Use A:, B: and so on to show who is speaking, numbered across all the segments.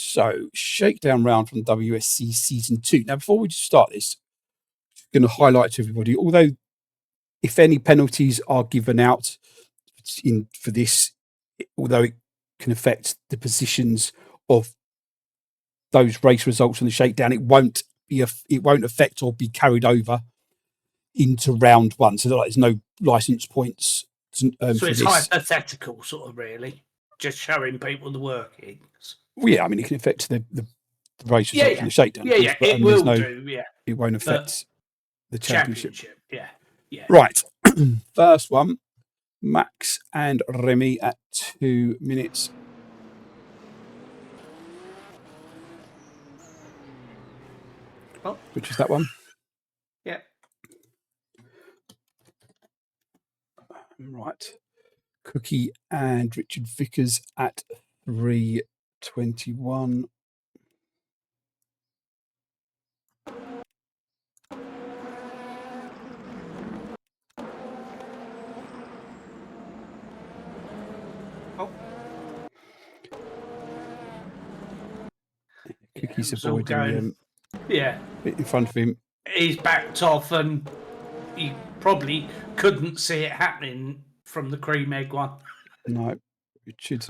A: So, Shakedown round from WSC Season 2. Now, before we just start this, I'm going to highlight to everybody, although if any penalties are given out for this, although it can affect the positions of those race results on the Shakedown, it won't affect or be carried over into round one. So there's no license points.
B: So it's hypothetical, sort of, really, just showing people the workings.
A: Well, yeah, I mean, it can affect the race results in the Shakedown.
B: Yeah,
A: but,
B: it will do. Yeah,
A: it won't affect the championship.
B: Yeah.
A: Right. First one, Max and Remy at 2 minutes.
B: Oh.
A: Which is that one?
B: Yeah.
A: Right. Cookie and Richard Vickers at 3:21. Cookie's avoiding in front of him.
B: He's backed off and he probably couldn't see it happening from the cream egg one.
A: No, Richard.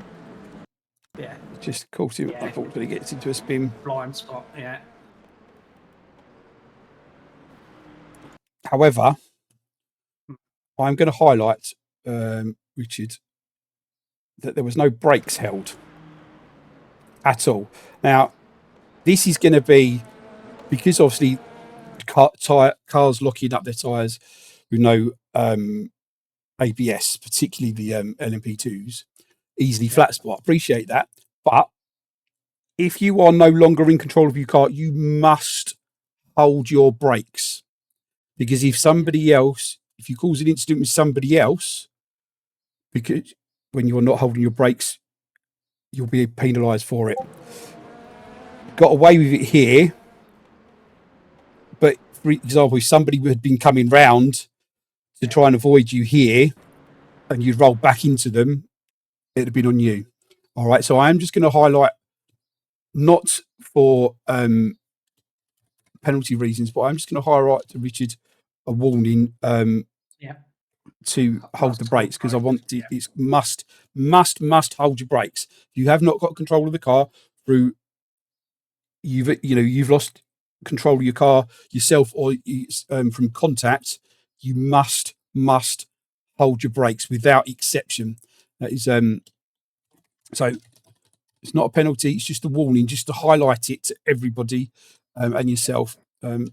B: Yeah.
A: Just caught him. Unfortunately, gets into a spin.
B: Blind spot, yeah.
A: However, I'm going to highlight, Richard, that there was no brakes held at all. Now, this is going to be, because obviously cars locking up their tyres with no ABS, particularly the LMP2s, easily flat spot. Appreciate that. But if you are no longer in control of your car, you must hold your brakes. Because if you cause an incident with somebody else, because when you're not holding your brakes, you'll be penalised for it. Got away with it here, but for example, if somebody had been coming round to try and avoid you here, and you'd roll back into them, it'd have been on you. All right, so I am just going to highlight, not for penalty reasons, but I'm just going to highlight to Richard a warning to hold the brakes, because I want it's must hold your brakes. If you have not got control of the car through you've lost control of your car yourself or from contact, you must hold your brakes without exception. That is so it's not a penalty, it's just a warning, just to highlight it to everybody and yourself. And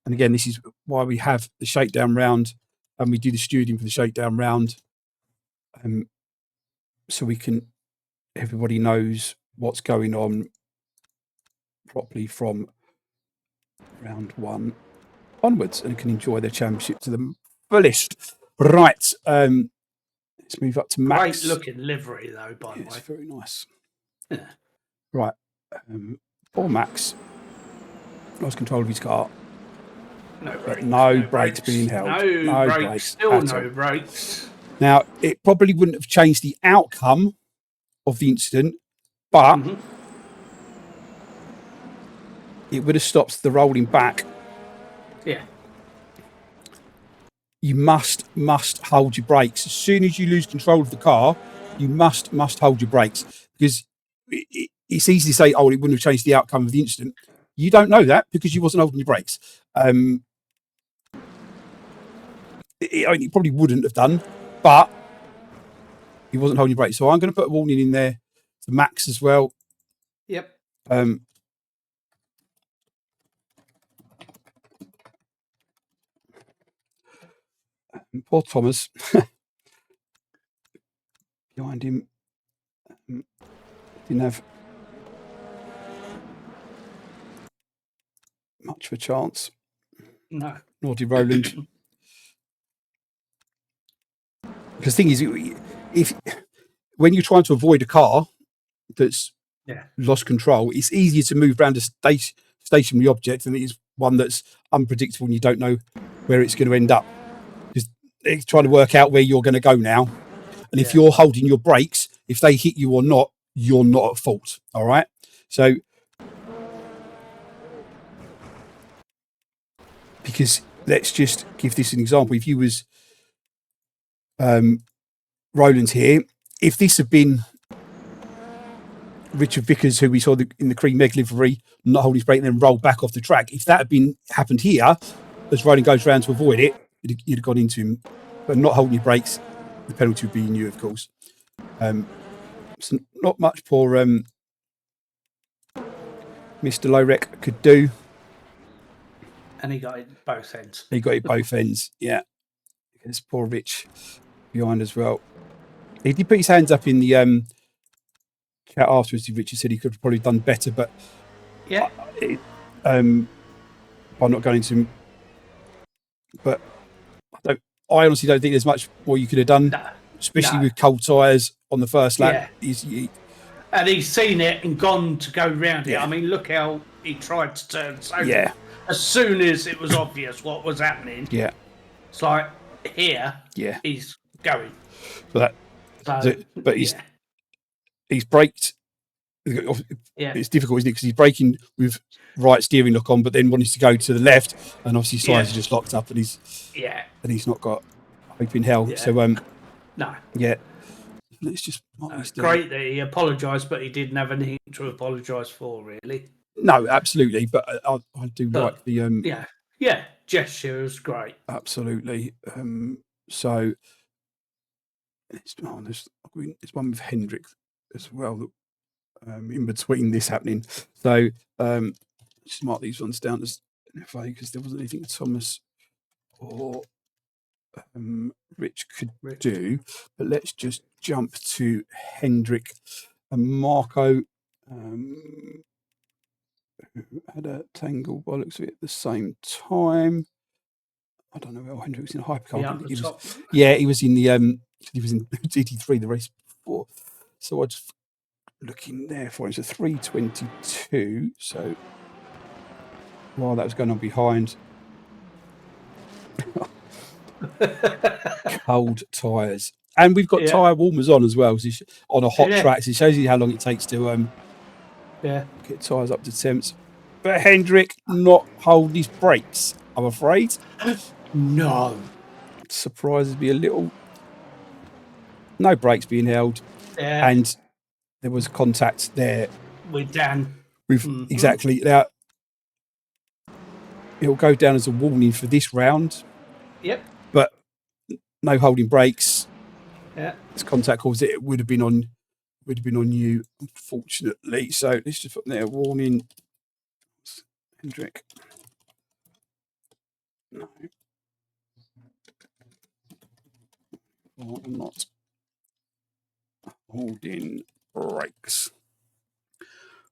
A: again, this is why we have the Shakedown round and we do the stewarding for the Shakedown round, so everybody knows what's going on properly from round one onwards and can enjoy their championship to the fullest. Right, let's move up to Max.
B: Great looking livery, though, by the way.
A: It's very nice.
B: Yeah.
A: Right, poor Max lost control of his car. No brakes being held.
B: No brakes. Still no brakes.
A: Now, it probably wouldn't have changed the outcome of the incident, but it would have stopped the rolling back.
B: Yeah.
A: You must hold your brakes. As soon as you lose control of the car, you must hold your brakes, because it's easy to say, oh, it wouldn't have changed the outcome of the incident. You don't know that because you wasn't holding your brakes. It probably wouldn't have done, but he wasn't holding your brakes. So I'm going to put a warning in there to Max as well.
B: Yep.
A: Poor Thomas behind him didn't have much of a chance.
B: No.
A: Nor did Roland. Because the thing is, when you're trying to avoid a car that's lost control, it's easier to move around a stationary object than it is one that's unpredictable and you don't know where it's going to end up. Because it's trying to work out where you're going to go now. And if you're holding your brakes, if they hit you or not, you're not at fault. All right. So, because let's just give this an example. If you was Roland here, if this had been Richard Vickers, who we saw in the cream meg livery, not holding his brake and then rolled back off the track, if that had happened here, as Roland goes round to avoid it, you'd have gone into him. But not holding your brakes, the penalty would be on you, of course. So not much poor Mr. Lorek could do.
B: And he got it both ends.
A: He got it both ends, yeah. There's poor Rich behind as well. He did put his hands up in the chat afterwards. Richard said he could have probably done better, but
B: yeah,
A: by not going into him. But I honestly don't think there's much more you could have done, especially with cold tyres on the first lap.
B: Yeah. And he's seen it and gone to go round it. I mean, look how he tried to turn. So as soon as it was obvious what was happening, it's like here, he's going.
A: But he's braked. It's difficult, isn't it? Because he's braking with right steering lock on, but then wanting to go to the left, and obviously his tyres are just locked up, and he's not got hope in hell. So
B: no,
A: let's just
B: great that he apologised, but he didn't have anything to apologise for, really.
A: No, absolutely, but I do like the
B: gesture was great.
A: Absolutely. So there's one with Hendrick as well. In between this happening, so just mark these ones down as NFA because there wasn't anything Thomas or Rich could do. But let's just jump to Hendrick and Marco, who had a tangle by the looks of it at the same time. I don't know where Hendrick was in a hypercar. He was in the he was in GT3 the race before. So I just looking there for him. So 3:22. So while that was going on behind, cold tyres, and we've got tyre warmers on as well. So on a hot track, so it shows you how long it takes to get tyres up to temps. But Hendrick not holding his brakes, I'm afraid.
B: No,
A: it surprises me a little. No brakes being held, and there was contact there
B: with Dan.
A: Exactly. Now, it'll go down as a warning for this round.
B: Yep.
A: But no holding brakes.
B: Yeah.
A: It's contact calls. It would have been on you, unfortunately. So let's just put there warning. Hendrick. No. I'm not holding brakes.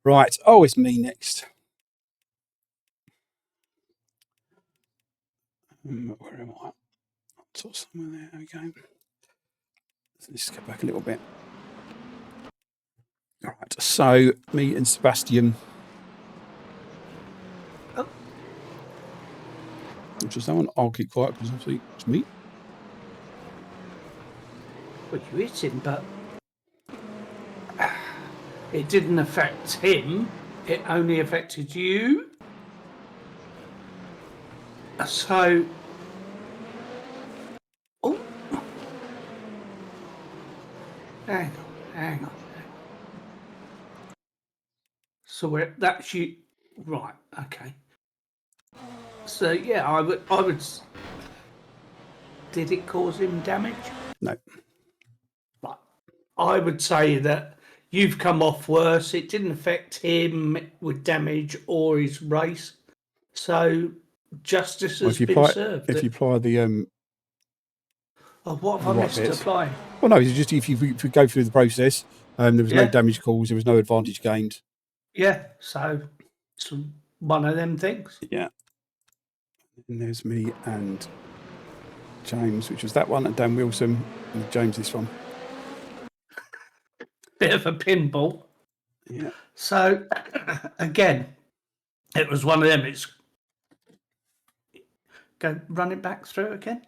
A: Right. Oh, it's me next. Where am I? Top somewhere there. There we go. Let's get back a little bit. All right. So me and Sebastian. Which is that one? I'll keep quiet because obviously it's me.
B: Well, you hit him, but it didn't affect him. It only affected you. So, hang on. So that's you, right? Okay. So yeah, I would. Did it cause him damage?
A: No.
B: But I would say that you've come off worse. It didn't affect him with damage or his race. So justice has been served.
A: If you apply the
B: what have I missed to apply?
A: Well, no, it's just if you go through the process, there was no damage caused, there was no advantage gained.
B: Yeah, so it's one of them things.
A: Yeah. And there's me and James, which was that one, and Dan Wilson, and James this one.
B: Bit of a pinball.
A: Yeah.
B: So, again, it was one of them. It's go run it back through again.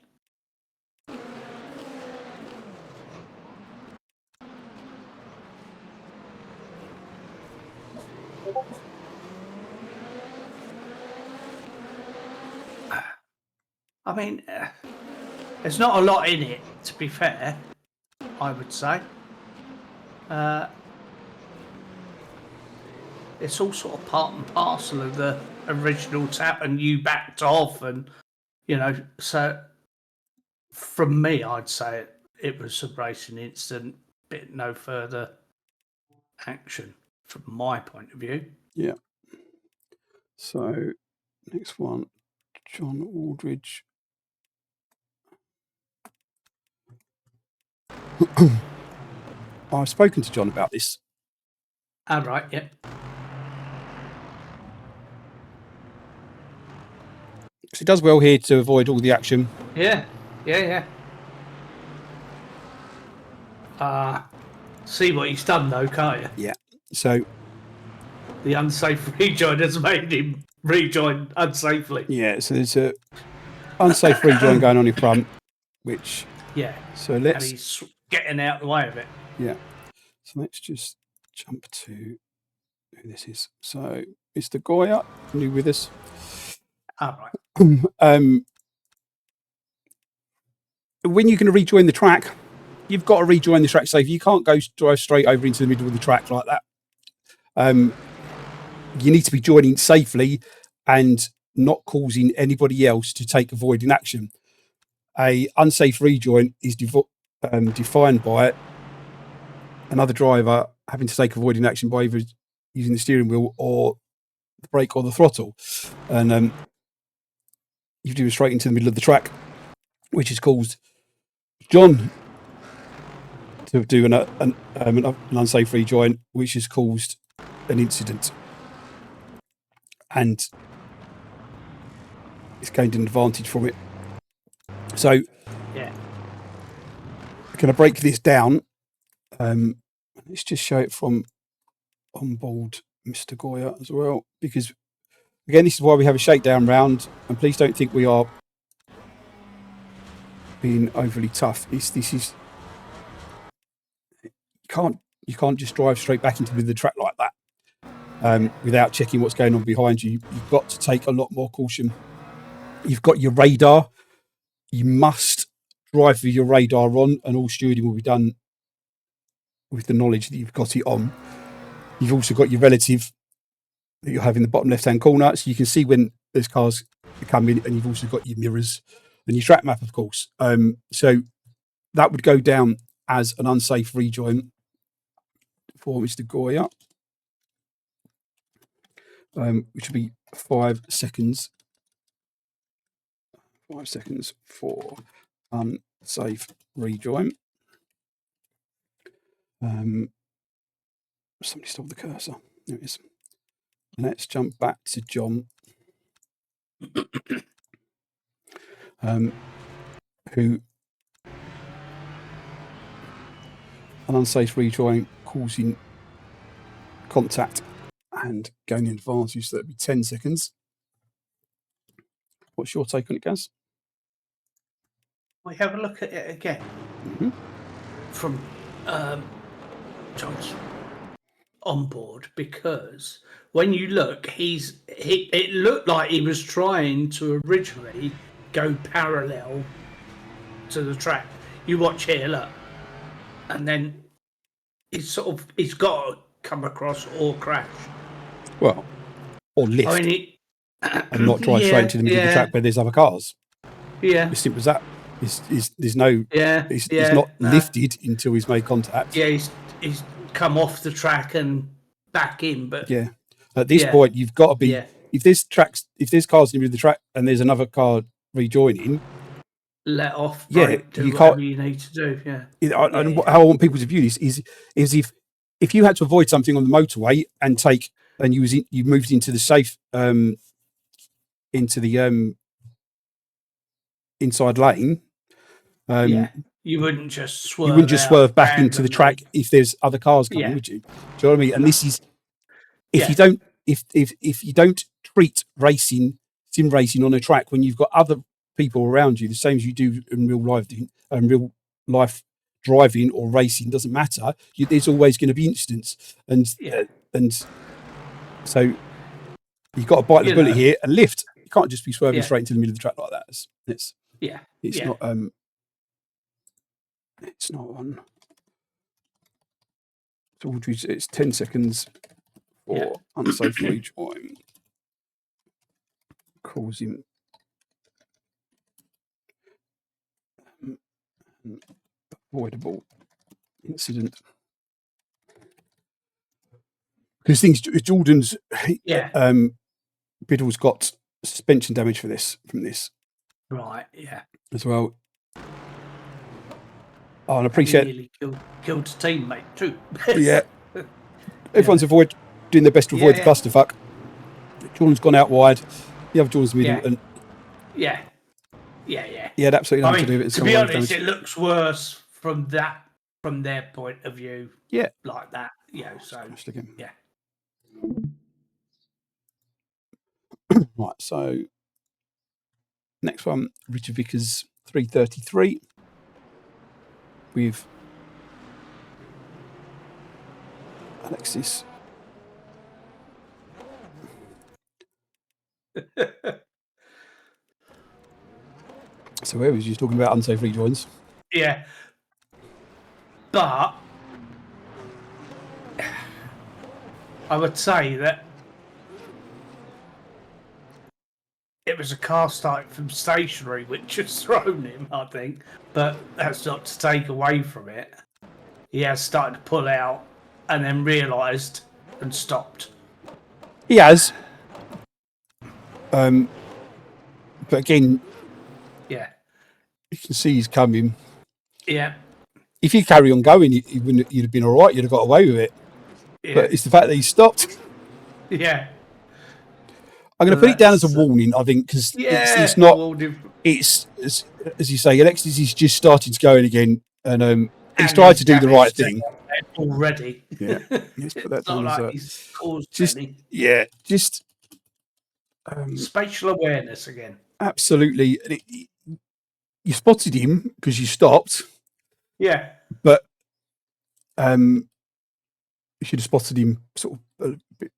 B: I mean, there's not a lot in it, to be fair, I would say. It's all sort of part and parcel of the original tap, and you backed off, and so from me, I'd say it was a racing incident, bit no further action from my point of view.
A: Yeah. So next one, John Aldridge. I've spoken to John about this.
B: All right, yeah.
A: So he does well here to avoid all the action.
B: Yeah. See what he's done though, can't you?
A: Yeah. So
B: the unsafe rejoin has made him rejoin unsafely.
A: Yeah. So there's a unsafe rejoin going on in front, which So let's.
B: And he's getting out of the way of it.
A: Yeah. So let's just jump to who this is. So Mr. Goya, new with us.
B: All right.
A: When you're going to rejoin the track, you've got to rejoin the track safe. You can't go drive straight over into the middle of the track like that. You need to be joining safely and not causing anybody else to take avoiding action. A unsafe rejoin is defined by another driver having to take avoiding action by either using the steering wheel or the brake or the throttle, and you've driven straight into the middle of the track, which has caused John to do an unsafe rejoin, which has caused an incident, and it's gained an advantage from it. So, can I break this down? Let's just show it from on board Mr. Goya as well, because again, this is why we have a shakedown round, and please don't think we are being overly tough. This is you can't just drive straight back into the track like that without checking what's going on behind you. You've got to take a lot more caution. You've got your radar. You must drive with your radar on, and all stewarding will be done with the knowledge that you've got it on. You've also got your relative that you have in the bottom left-hand corner, so you can see when there's cars coming, and you've also got your mirrors and your track map, of course. So that would go down as an unsafe rejoin for Mr. Goya, which would be 5 seconds. 5 seconds for unsafe rejoin. Somebody stole the cursor. There it is. Let's jump back to John, who an unsafe rejoin causing contact and gaining advantage. So that'd be 10 seconds. What's your take on it, Gaz?
B: We have a look at it again from John's on board, because when you look, it looked like he was trying to originally go parallel to the track. You watch here, look, and then he's got to come across or crash.
A: Well, or lift. I mean, and not drive straight into the middle of the track where there's other cars.
B: Yeah.
A: As simple as that. There's no. He's not lifted until he's made contact.
B: Yeah, he's come off the track and back in, but
A: at this point you've got to be. If there's cars in the middle of the track and there's another car rejoining,
B: let off.
A: You
B: can't. You need to do.
A: And how I want people to view this is if you had to avoid something on the motorway and you moved into the safe into the inside lane.
B: You wouldn't just swerve.
A: You wouldn't just swerve back into the track if there's other cars coming, would you? Do you know what I mean? And this is if you don't treat sim racing on a track when you've got other people around you, the same as you do in real life driving or racing, doesn't matter. There's always going to be incidents, and So you've got to bite the bullet here and lift. You can't just be swerving straight into the middle of the track like that. It's not it's not on. It's 10 seconds for unsafe rejoin, causing an avoidable incident. Because Jordan's Biddle's got suspension damage from this.
B: Right, yeah.
A: As well. Oh, and I appreciate
B: nearly killed his teammate too.
A: Yeah. Everyone's doing their best to avoid the clusterfuck. Jordan's gone out wide. The other Jordan's middle and
B: He had
A: absolutely nothing to do with it.
B: To be honest, it looks worse from their point of view.
A: Yeah.
B: Like that. So yeah.
A: Right, so next one, Richard Vickers 333 with Alexis. So where was you talking about unsafe rejoins?
B: Yeah. But I would say that it was a car start from stationary which has thrown him, I think. But that's not to take away from it. He has started to pull out and then realised and stopped.
A: He has. But again,
B: you
A: can see he's coming.
B: Yeah.
A: If you carry on going, you'd have been all right. You'd have got away with it. Yeah. But it's the fact that he stopped.
B: Yeah.
A: I'm going to put it down as a warning, I think, because it's not. It's as you say, Alexis is just starting to go in again, and he's tried to do the right thing
B: already.
A: Yeah, let's put that down
B: as
A: he's caused just
B: spatial awareness again.
A: Absolutely, you spotted him because you stopped.
B: Yeah,
A: but you should have spotted him sort of a bit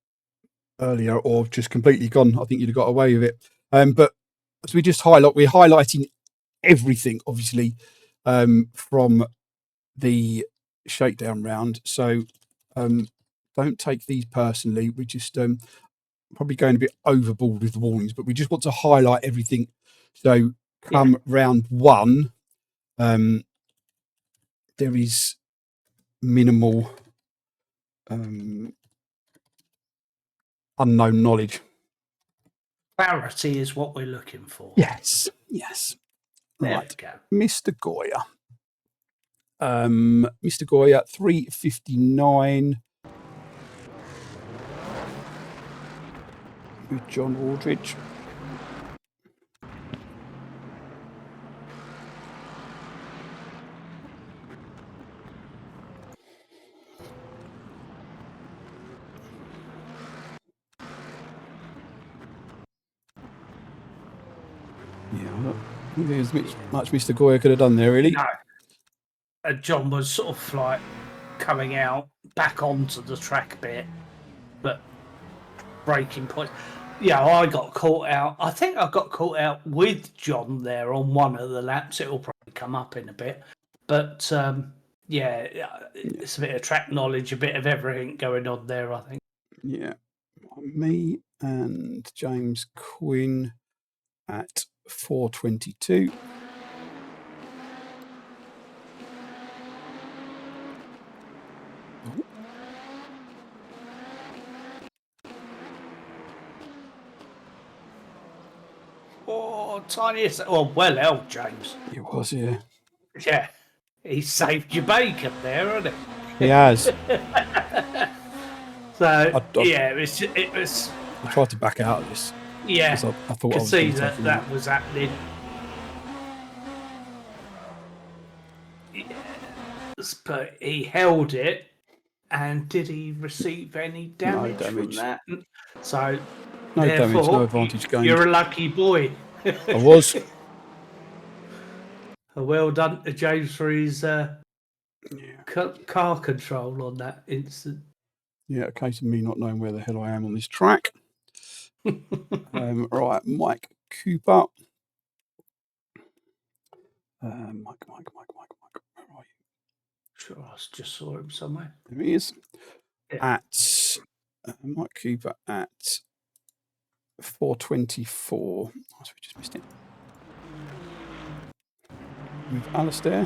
A: earlier, or just completely gone. I think you'd have got away with it. But as we're highlighting everything, obviously, from the Shakedown round. So don't take these personally. We're just probably going a bit overboard with the warnings, but we just want to highlight everything. So come round one, there is minimal unknown knowledge.
B: Clarity is what we're looking for.
A: Yes. Right, Mr. Goya. Mr. Goya, 359 with John Aldridge. I don't think there's much Mr. Goya could have done there, really.
B: No. John was sort of like coming out back onto the track a bit, but braking point. Yeah, I got caught out. I think I got caught out with John there on one of the laps. It will probably come up in a bit. But it's a bit of track knowledge, a bit of everything going on there, I think.
A: Yeah. Me and James Quinn at 422.
B: Oh, tiniest. Oh, well held, James.
A: It was, yeah.
B: Yeah. He saved your bacon there, hasn't
A: he? He has.
B: So, it was.
A: I tried to back out of this.
B: Yeah.
A: I thought
B: I could see that was happening. Yes, but he held it, and did he receive any damage, from that? So,
A: no damage, no advantage gained.
B: You're a lucky boy.
A: I was.
B: Well done to James for his car control on that instant.
A: Yeah, a case of me not knowing where the hell I am on this track. Right, Mike Cooper. Mike, where are you?
B: Sure, I just saw him somewhere.
A: There he is.
B: Yeah.
A: At Mike Cooper at 4:24. Oh, so we just missed it. With Alistair.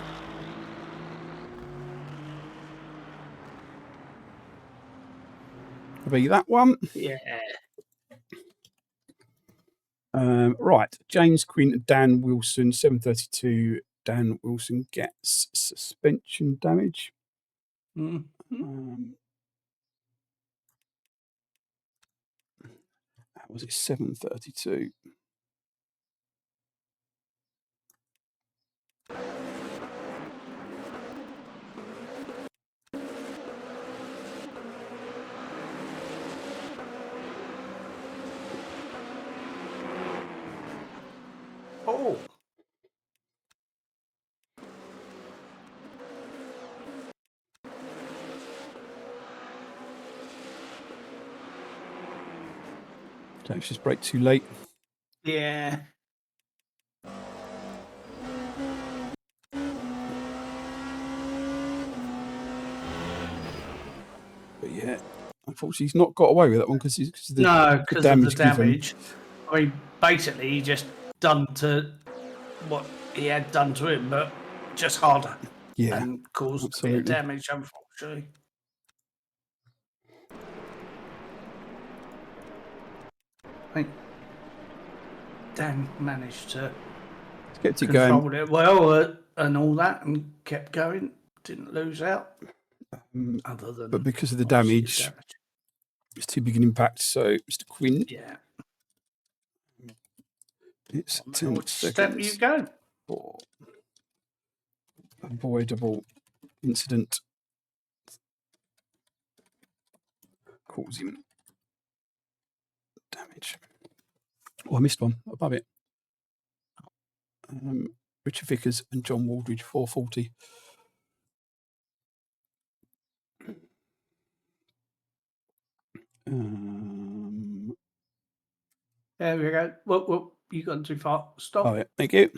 A: I'll be that one.
B: Yeah.
A: Right, James Quinn, Dan Wilson, 7:32. Dan Wilson gets suspension damage.
B: Mm-hmm.
A: That was it, 7:32.
B: Oh.
A: Don't just break too late.
B: Yeah.
A: But yeah, unfortunately, he's not got away with that one because of the damage.
B: I mean, basically, he just done to what he had done to him, but just harder.
A: Yeah,
B: and caused a bit of damage, unfortunately. I think Dan managed to control it well and all that, and kept going. Didn't lose out. Other than,
A: but because of the damage, it's too big an impact. So, Mr. Quinn,
B: yeah,
A: it's 10 seconds.
B: You go
A: for avoidable incident causing damage. Oh, I missed one above it. Richard Vickers and John Waldridge, 440.
B: There we go. Whoop, you gone too far. Stop.
A: Oh, yeah, thank you.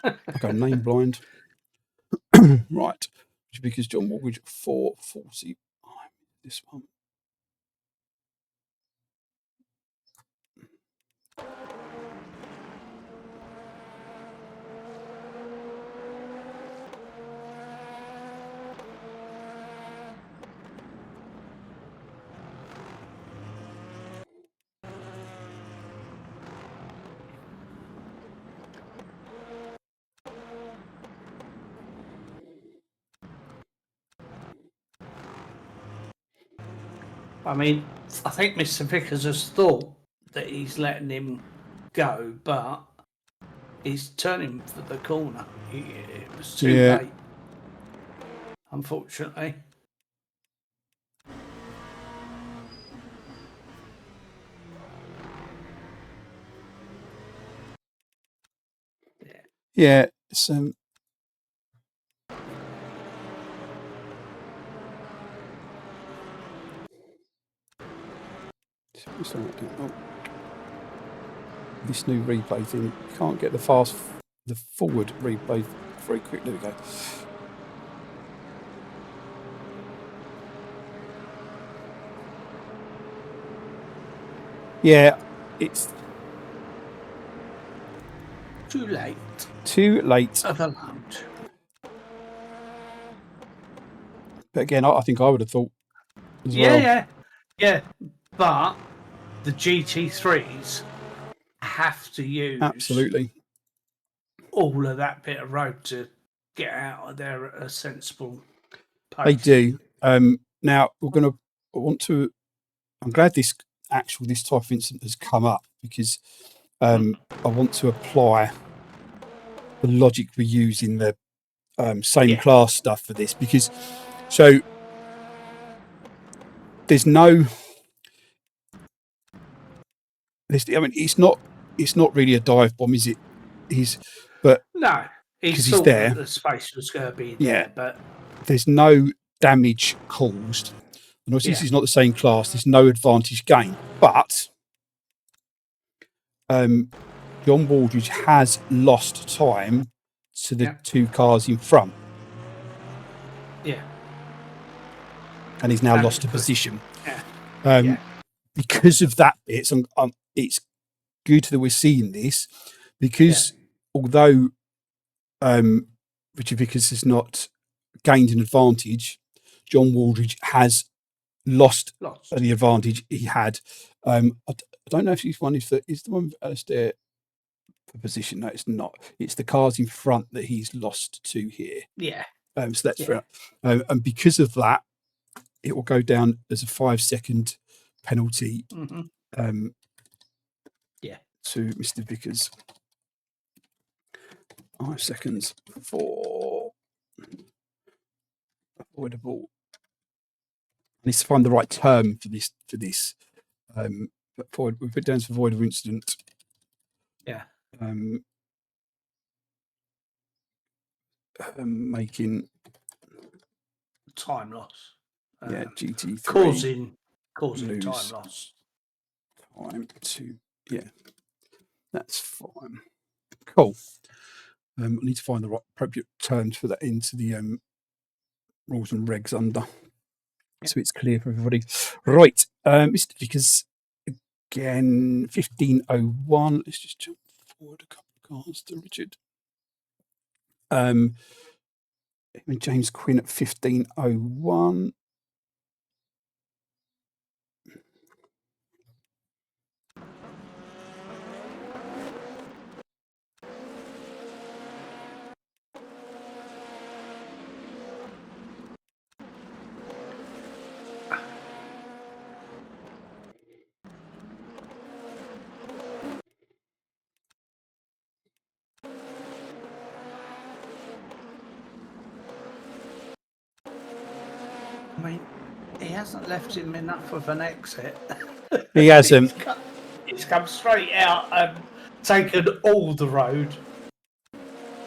A: I go name blind. Right. Richard Vickers, John Waldridge, 440. Oh, this one.
B: I mean, I think Mr. Vickers has thought that he's letting him go, but he's turning for the corner. It was too late, unfortunately.
A: Yeah, it's this new replay thing, you can't get the forward replay very quick. There we go. Yeah, it's
B: too late.
A: Too late.
B: Of a lunch.
A: But again, I think I would have thought as well.
B: Yeah. But the GT3s have to use
A: absolutely
B: all of that bit of road to get out of there at a sensible pace.
A: They do. Now I'm glad this type of incident has come up, because I want to apply the logic we use in the same class stuff for this, because there's no. I mean, it's not really a dive bomb, is it?
B: No, he's there. The space was going to be there, but
A: there's no damage caused. And obviously this is not the same class. There's no advantage gained. But John Waldridge has lost time to the two cars in front.
B: Yeah.
A: And he's now lost a position.
B: Yeah.
A: Because of that bit, it's good that we're seeing this, because although Richard Vickers has not gained an advantage, John Waldridge has lost the advantage he had. I don't know if he's one. Is the one Alistair for position? No, it's not. It's the cars in front that he's lost to here.
B: Yeah.
A: So that's fair. And because of that, it will go down as a 5-second penalty.
B: Mm-hmm.
A: To Mr. Vickers. 5 seconds for avoidable. I need to find the right term for this. But we put down for avoidable incident.
B: Yeah.
A: Making
B: time loss.
A: GT3
B: causing time loss.
A: Time to that's fine. Cool. I need to find the right appropriate terms for that into the rules and regs under, so it's clear for everybody. Right, Mr. Vickers again, 1501. Let's just jump forward a couple of cars to Richard. James Quinn at 1501.
B: I mean, he hasn't left him enough of an exit.
A: He hasn't.
B: He's come straight out and taken all the road.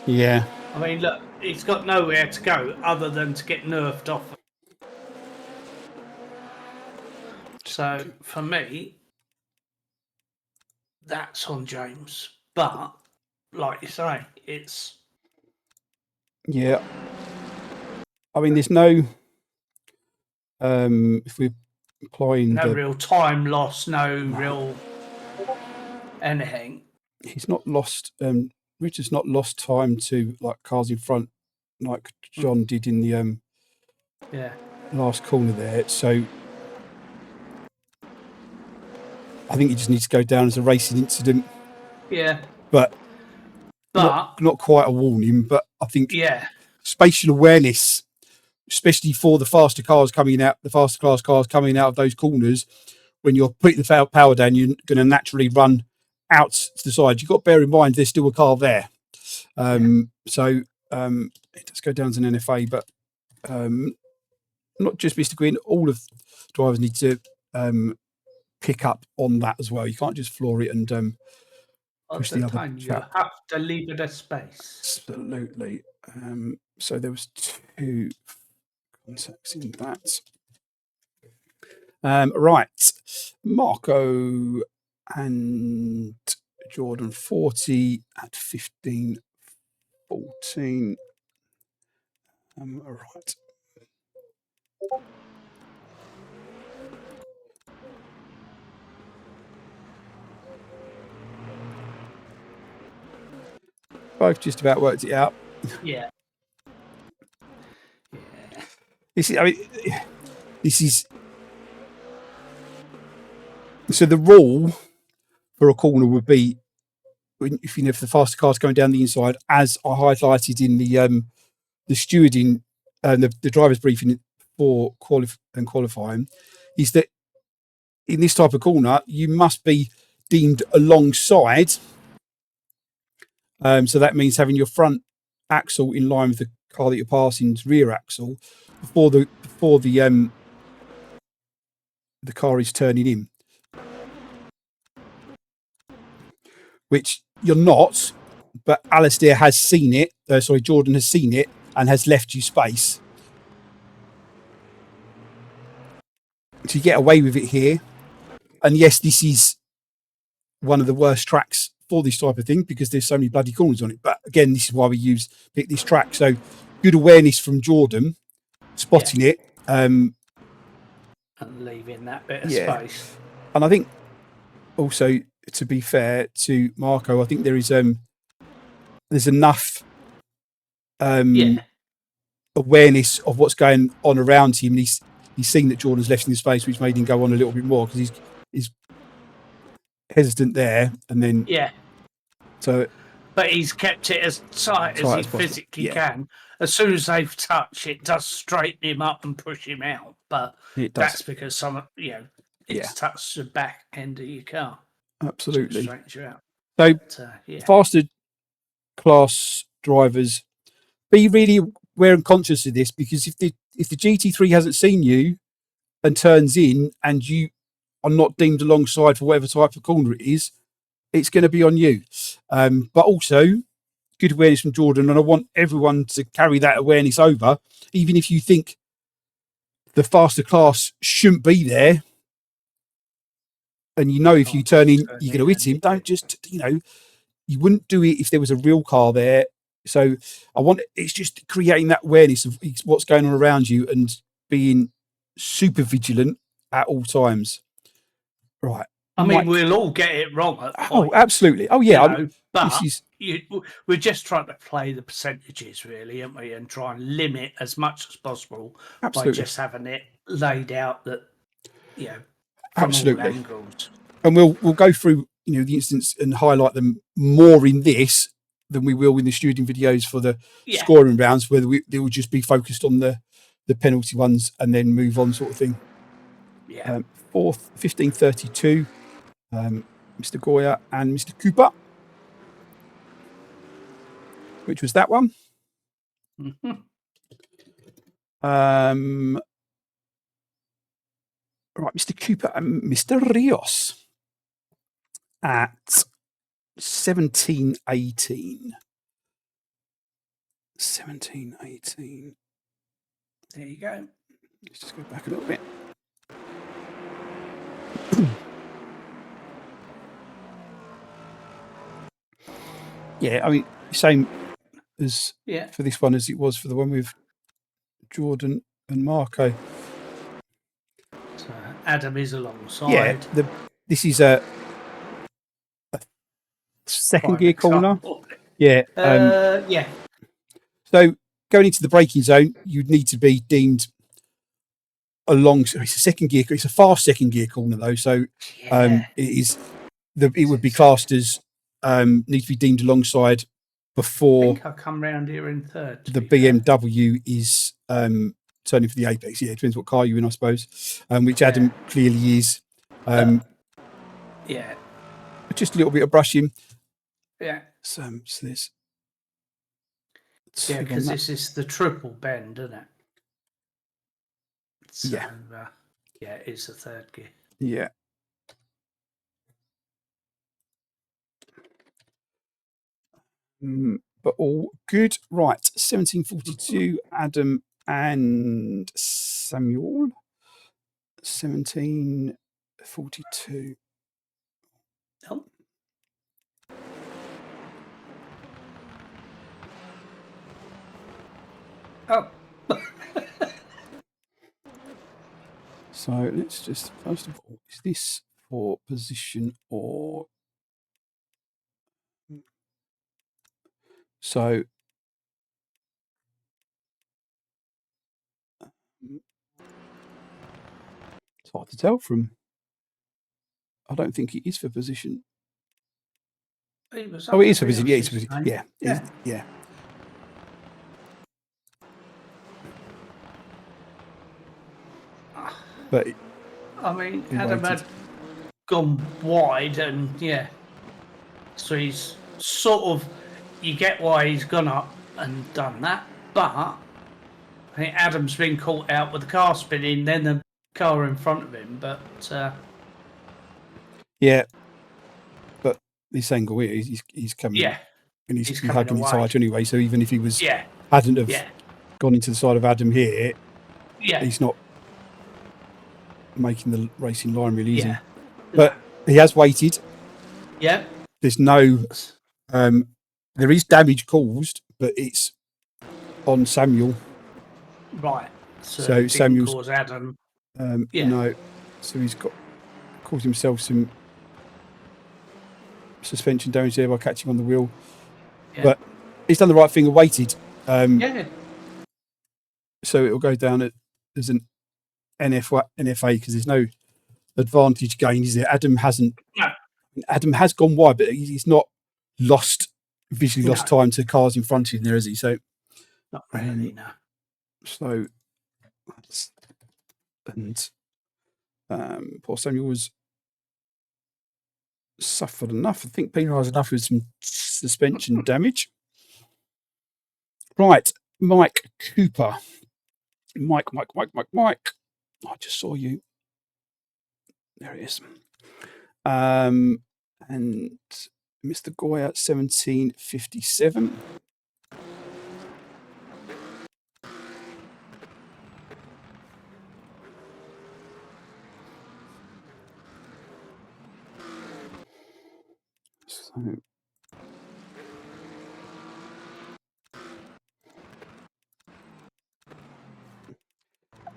A: Yeah.
B: I mean, look, he's got nowhere to go other than to get nerfed off. So, for me, that's on James. But, like you say, it's...
A: Yeah. I mean, there's no... if we're applying
B: no real time loss, no real anything.
A: He's not lost... Richard's not lost time to, like, cars in front, like John did in the last corner there. So I think he just needs to go down as a racing incident.
B: Yeah.
A: But not quite a warning, but I think spatial awareness, especially for the faster cars coming out, the faster class cars coming out of those corners, when you're putting the power down, you're going to naturally run out to the side. You've got to bear in mind there's still a car there. So it does go down as an NFA, but not just Mr. Gwynn, all of drivers need to pick up on that as well. You can't just floor it and push the other
B: you have to leave it a space.
A: Absolutely. So there was 2 contacts in that. Right. Marco and Jordan 40 at 15:14. Right. Both just about worked it out.
B: Yeah.
A: This is. So the rule for a corner would be if the faster car's going down the inside, as I highlighted in the stewarding and the driver's briefing for qualifying, is that in this type of corner you must be deemed alongside. So that means having your front axle in line with the car that you're passing's rear axle before the car is turning in, which you're not. But Alistair has seen it. Jordan has seen it and has left you space. to get away with it here. And yes, this is one of the worst tracks for this type of thing because there's so many bloody corners on it. But again, this is why we pick this track. So good awareness from Jordan, spotting it.
B: And leaving that bit of space.
A: And I think also, to be fair to Marco, I think there's enough awareness of what's going on around him. And he's seen that Jordan's left in the space, which made him go on a little bit more because he's hesitant there, and then
B: but he's kept it as tight as he physically can. As soon as they've touched, it does straighten him up and push him out. But that's because it's touched the back end of your car.
A: Absolutely.
B: Straightens you out.
A: So faster class drivers, be really aware and conscious of this, because if the GT3 hasn't seen you and turns in and you are not deemed alongside for whatever type of corner it is, it's going to be on you. But also good awareness from Jordan, and I want everyone to carry that awareness over, even if you think the faster class shouldn't be there, and if you turn in you're going to hit him. Don't just, you wouldn't do it if there was a real car there. So it's just creating that awareness of what's going on around you and being super vigilant at all times. Right.
B: I mean, we'll all get it wrong at points.
A: Oh, absolutely. Oh, yeah.
B: But we're just trying to play the percentages, really, aren't we? And try and limit as much as possible by just having it laid out that, from all angles.
A: And we'll go through, the incidents and highlight them more in this than we will in the stewarding videos for the scoring rounds, where they will just be focused on the penalty ones and then move on, sort of thing.
B: Yeah.
A: Fourth, 15:32. Mr. Goya and Mr. Cooper, which was that one.
B: Mm-hmm.
A: Right, Mr. Cooper and Mr. Rios at 17:18. 17:18.
B: There you go.
A: Let's just go back a little bit. Yeah, I mean, same as for this one as it was for the one with Jordan and Marco.
B: So Adam is alongside.
A: Yeah, this is a second gear corner. Yeah. So going into the braking zone, you'd need to be deemed along. It's a second gear. It's a fast second gear corner though. So it would be classed as need to be deemed alongside before.
B: I think I'll come round here in third.
A: The BMW is turning for the apex. Yeah, it depends what car you're in, I suppose. Which Adam clearly is. Just a little bit of brushing.
B: Yeah.
A: So this.
B: Yeah, because this is the triple bend, isn't it? So, it's the third gear.
A: Yeah. But all good. Right, 17:42. Adam and Samuel. 17:42.
B: Oh. Oh.
A: So let's just, first of all, is this for position or? So it's hard to tell from. I don't think it is for position.
B: It is
A: for position. Yeah, it's for position. Yeah. But
B: I mean, Adam had gone wide, and so he's sort of. You get why he's gone up and done that, but I think Adam's been caught out with the car spinning, then the car in front of him. But
A: but this angle here, he's coming.
B: Yeah,
A: and he's hugging his height anyway. So even if he was hadn't have
B: Yeah.
A: gone into the side of Adam here,
B: Yeah.
A: he's not making the racing line really easy.
B: Yeah.
A: But he has waited.
B: Yeah.
A: There's no, there is damage caused, but it's on Samuel.
B: Right.
A: So Samuel's
B: cause Adam.
A: No, so he's caused himself some suspension damage there by catching on the wheel. Yeah. But he's done the right thing and waited. So it'll go down as an NFA because there's no advantage gain, is there? Adam hasn't.
B: No.
A: Adam has gone wide, but he's not visually lost time to cars in front of him there, is he? So
B: not really, no.
A: So and poor Samuel was suffered enough. I think penalised enough with some suspension damage. Right, Mike Cooper. Mike. I just saw you. There it is. And Mr. Goya, 1757. So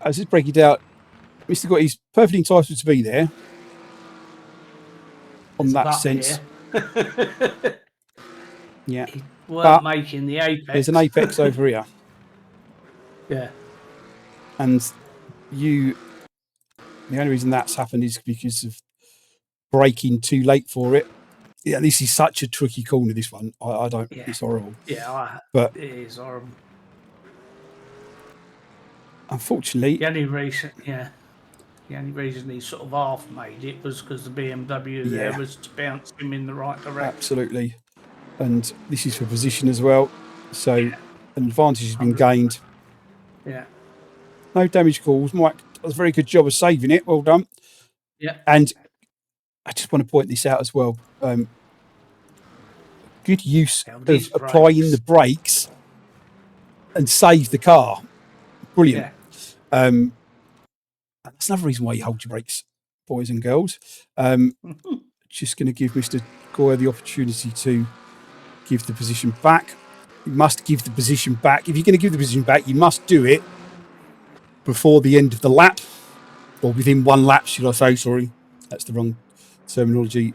A: as this break it out, Mr. Goya, he's perfectly entitled to be there. On that sense. Yeah.
B: Weren't making the apex.
A: There's an apex over here.
B: Yeah.
A: And the only reason that's happened is because of braking too late for it. Yeah, this is such a tricky corner, this one. I don't, it's horrible.
B: Yeah,
A: but
B: it is horrible.
A: Unfortunately.
B: The only reason he sort of half made it was because the BMW there was to bounce him in the right direction.
A: Absolutely. And this is for position as well. So an advantage has been gained.
B: Yeah.
A: No damage caused. Mike does a very good job of saving it. Well done.
B: Yeah.
A: And I just want to point this out as well. Good use of applying the brakes and save the car. Brilliant. Yeah. That's another reason why you hold your brakes, boys and girls. Just going to give Mr. Goya the opportunity to give the position back. You must give the position back. If you're going to give the position back, you must do it before the end of the lap, or within one lap, should I say. Sorry, that's the wrong terminology.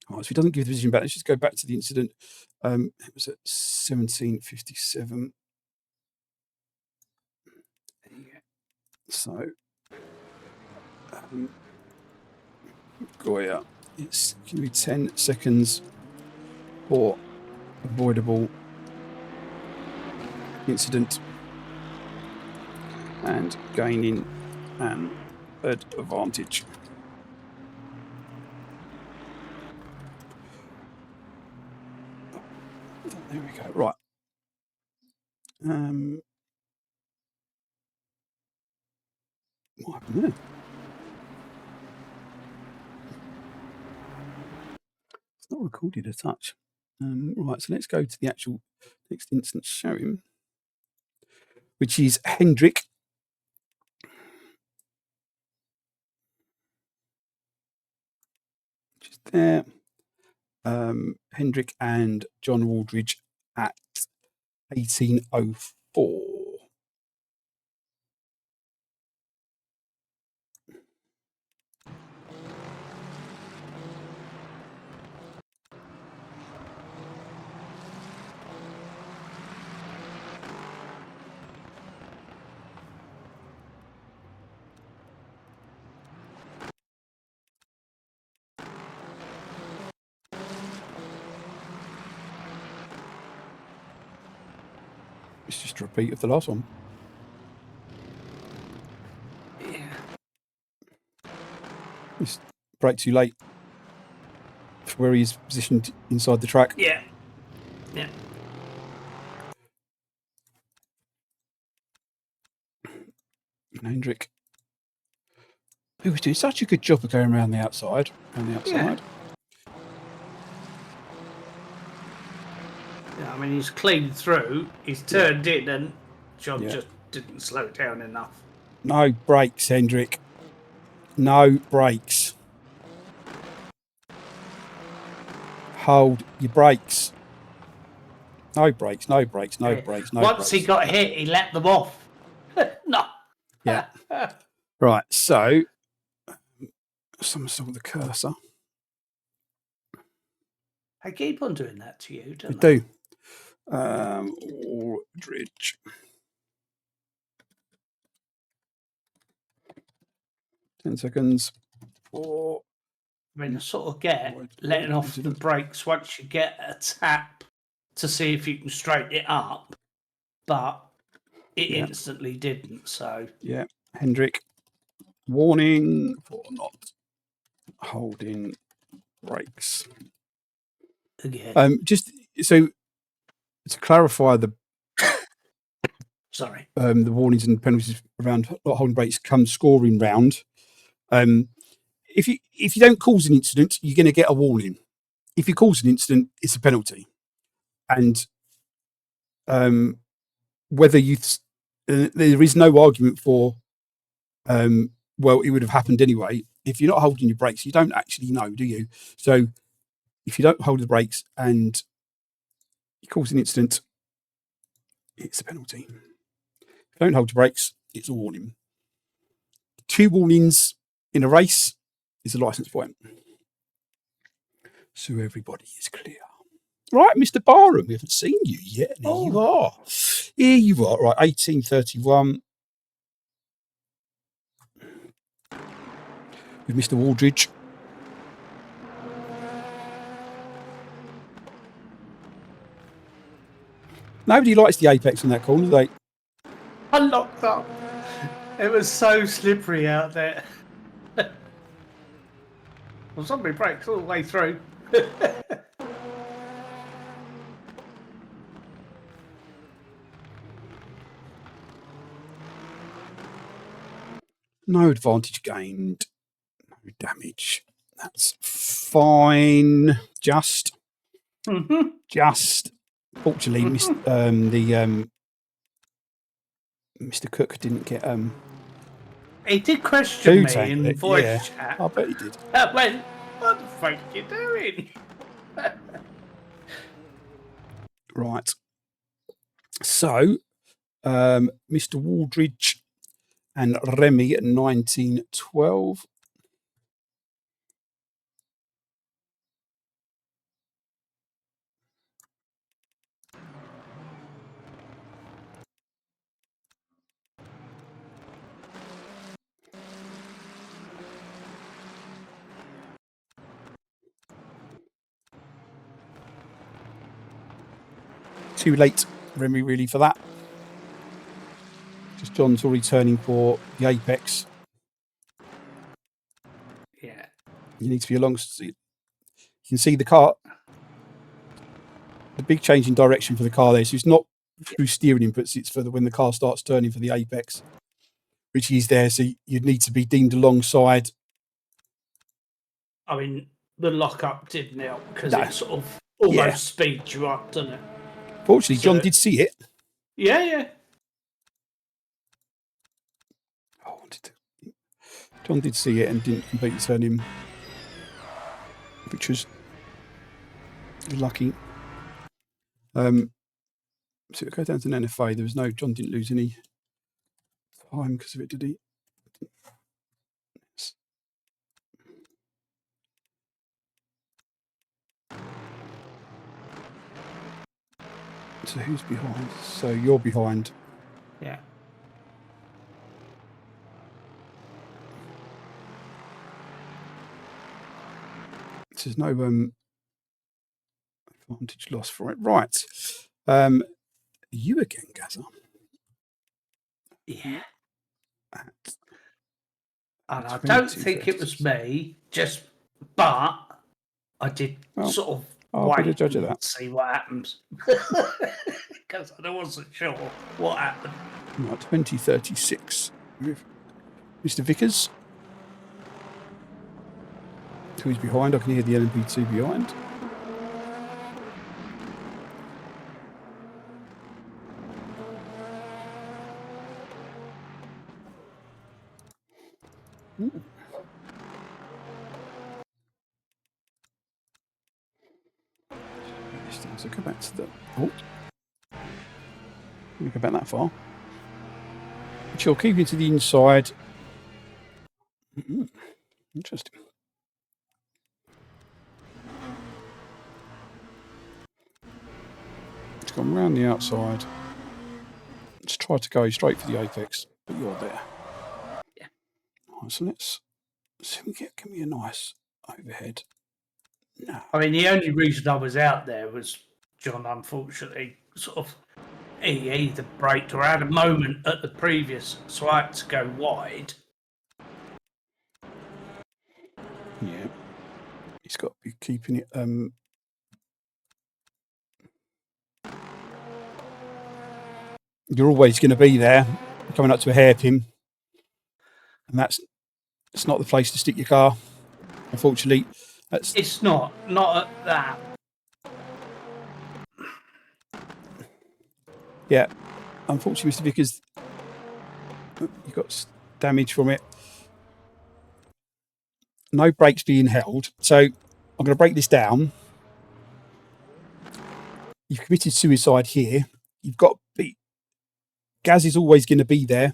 A: Right, so if he doesn't give the position back, let's just go back to the incident. It was at 1757. So, Goya, it's going to be 10 seconds for avoidable incident and gaining an advantage. There we go. Right. What happened there? It's not recorded as such. Right, so let's go to the actual next instance showing, which is Hendrick. Which is there. Hendrick and John Waldridge at 1804. It's just a repeat of the last one.
B: Yeah.
A: It's brake too late for where he's positioned inside the track.
B: Yeah. Yeah.
A: And Hendrick, who was doing such a good job of going around the outside.
B: Yeah, I mean, he's cleaned through. He's turned in, and John just didn't slow down enough.
A: No brakes, Hendrick. No brakes. Hold your brakes. No brakes, no brakes, no brakes, no brakes.
B: Once he got hit, he let them off. No.
A: Yeah. Right, so somersault the cursor.
B: I keep on doing that to you, don't
A: We do. Aldridge. 10 seconds. Four.
B: I mean, I sort of get letting off the brakes once you get a tap to see if you can straighten it up, but it instantly didn't. So
A: yeah, Hendrick. Warning for not holding brakes.
B: Again.
A: Just so to clarify the
B: sorry,
A: the warnings and penalties around not holding brakes come scoring round. If you don't cause an incident, you're going to get a warning. If you cause an incident, it's a penalty. And whether you there is no argument for well, it would have happened anyway. If you're not holding your brakes, you don't actually know, do you? So if you don't hold the brakes and you cause an incident, it's a penalty. If you don't hold your brakes, it's a warning. 2 warnings in a race is a licence point. So everybody is clear. Right, Mr. Barham, we haven't seen you yet. Here you are. Here you are. Right, 1831. With Mr. Aldridge. Nobody likes the apex in that corner, do they?
B: I locked up. It was so slippery out there. Well, somebody brakes all the way through.
A: No advantage gained. No damage. That's fine. Just. Fortunately, Mr. Cook didn't get
B: He did question me in
A: it.
B: voice chat.
A: I bet he did.
B: I went, what the fuck are you doing?
A: Right. So, Mr. Waldridge and Remy at 1912. Too late, Remy, really, for that. Just John's already turning for the apex.
B: Yeah.
A: You need to be along. You can see the car. The big change in direction for the car there. So it's not through steering inputs. It's for when the car starts turning for the apex, which is there. So you'd need to be deemed alongside.
B: I mean, the lockup didn't help because it sort of almost speeds you up, doesn't it?
A: Fortunately, John did see it.
B: Yeah.
A: John did see it and didn't completely turn him, which was lucky. So it goes down to an NFA. There was no, John didn't lose any time because of it, did he? So who's behind? So you're behind.
B: Yeah.
A: So there's no advantage loss for it. Right. You again, Gazza.
B: Yeah. And I don't think it was me, but I did sort of wait and see what happens. Because I wasn't sure what happened.
A: Right, 2036 with Mr. Vickers. Who's behind? I can hear the LMP2 behind. So go back to the... Oh. Let me go back that far. Which will keep you to the inside. Interesting. It's gone round the outside. Let's try to go straight for the apex, but you're there.
B: Yeah.
A: Right, so let's see if we can give me a nice overhead. No.
B: I mean, the only reason I was out there was John, unfortunately, sort of he either braked or had a moment at the previous swipe to go wide.
A: Yeah. He's got to be keeping it. You're always going to be there, coming up to a hairpin, and it's not the place to stick your car. Unfortunately,
B: it's not at that.
A: Yeah, unfortunately, Mr. Vickers, you got damage from it. No brakes being held, so I'm going to break this down. You've committed suicide here. You've got gas is always going to be there,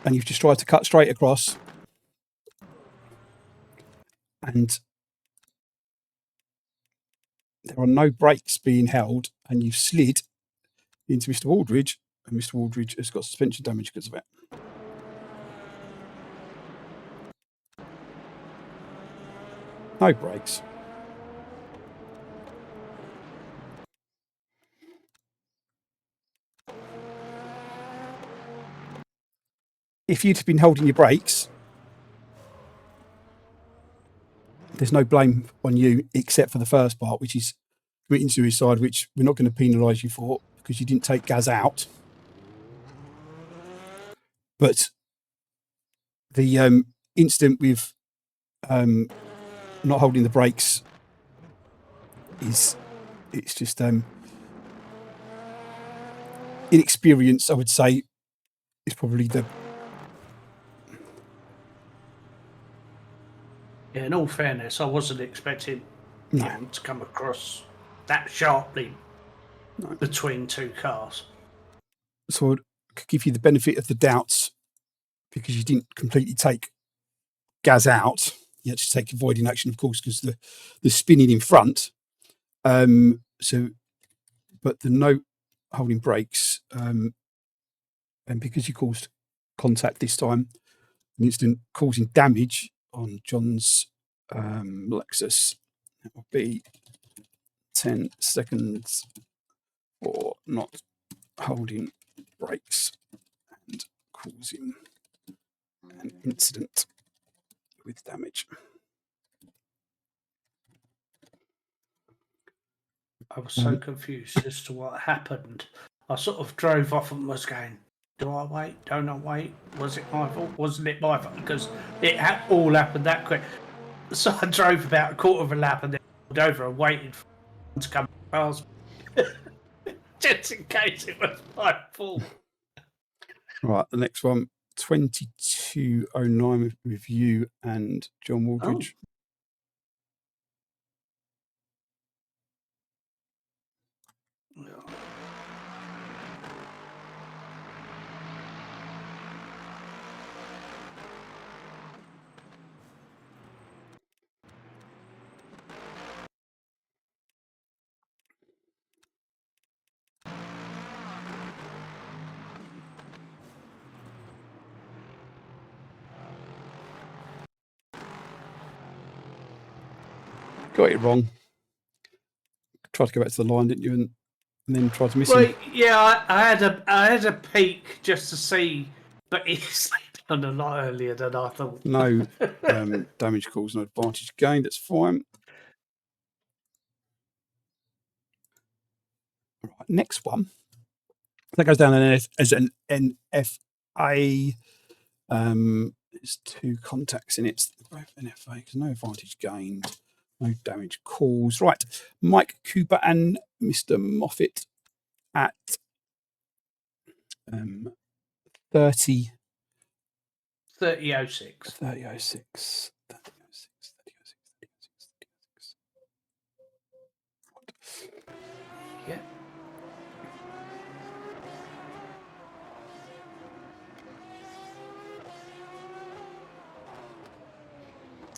A: and you've just tried to cut straight across, and there are no brakes being held, and you've slid into Mr. Waldridge, and Mr. Waldridge has got suspension damage because of it. No brakes. If you'd been holding your brakes, there's no blame on you except for the first part, which is committing suicide, which we're not going to penalise you for because you didn't take gas out. But the incident with not holding the brakes it's just inexperience, I would say, is probably the...
B: Yeah, in all fairness, I wasn't expecting him to come across that sharply between two cars.
A: So I could give you the benefit of the doubts because you didn't completely take gas out. You had to take avoiding action, of course, because the spinning in front. But the no holding brakes, and because you caused contact this time, an incident causing damage on John's Lexus, that will be 10 seconds for not holding brakes and causing an incident with damage.
B: I was so confused as to what happened. I sort of drove off and was going, do I wait? Don't I wait? Was it my fault? Wasn't it my fault? Because it all happened that quick. So I drove about a quarter of a lap and then pulled over and waited for him to come past me. Just in case it was my fault.
A: Right, the next one, 2209 with you and John Waldridge. Oh. Got it wrong. Tried to go back to the line, didn't you? And then tried to miss him.
B: Yeah, I had a peek just to see, but he slipped on a lot earlier than I thought.
A: No damage caused, no advantage gained. That's fine. Right, next one. That goes down as an NFA. There's two contacts in it. Both NFA, because no advantage gained, no damage caused. Right, Mike Cooper and Mr. Moffat at 30.
B: 3006.
A: 3006.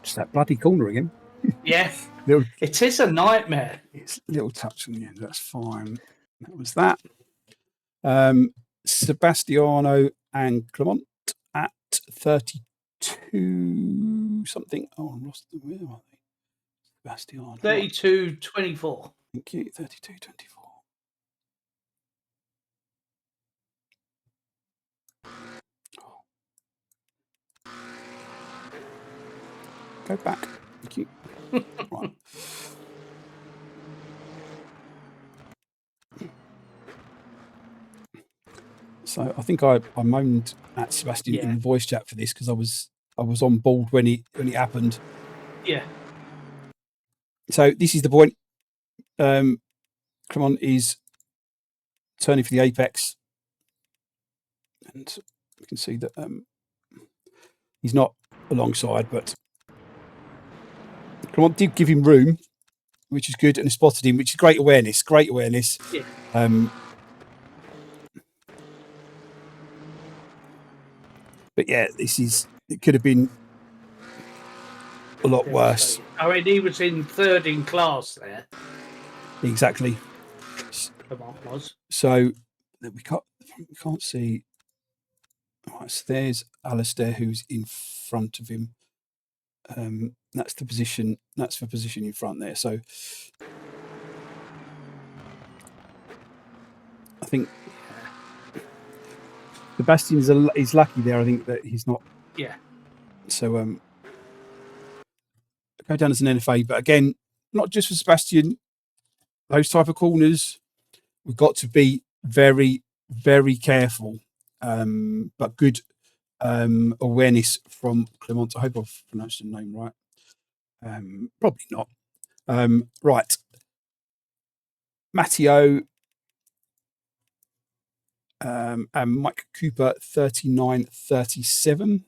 A: Just that bloody corner again.
B: Yeah. It is a nightmare.
A: It's a little touch on the end. That's fine. That was that. Sebastiano and Clement at 32 something. Oh, I lost them. Where are they? Sebastiano.
B: 32-24.
A: Thank you. 32-24. Go back. Thank you. Right. So I think I moaned at Sebastian in the voice chat for this because I was on board when it happened.
B: Yeah.
A: So this is the point. Clement is turning for the apex, and you can see that he's not alongside, but Clement did give him room, which is good, and spotted him, which is great awareness. Great awareness.
B: Yeah.
A: But yeah, it could have been a lot worse.
B: I mean, he was in third in class there.
A: Exactly.
B: Clement was.
A: So we can't see. Right, so there's Alistair, who's in front of him. That's the position. That's the position in front there. So I think Sebastian is lucky there. I think that he's not.
B: Yeah.
A: So go down as an NFA, but again, not just for Sebastian. Those type of corners, we've got to be very, very careful. But good awareness from Clement. I hope I've pronounced the name right. Probably not. Right. Matteo and Mike Cooper 39-37.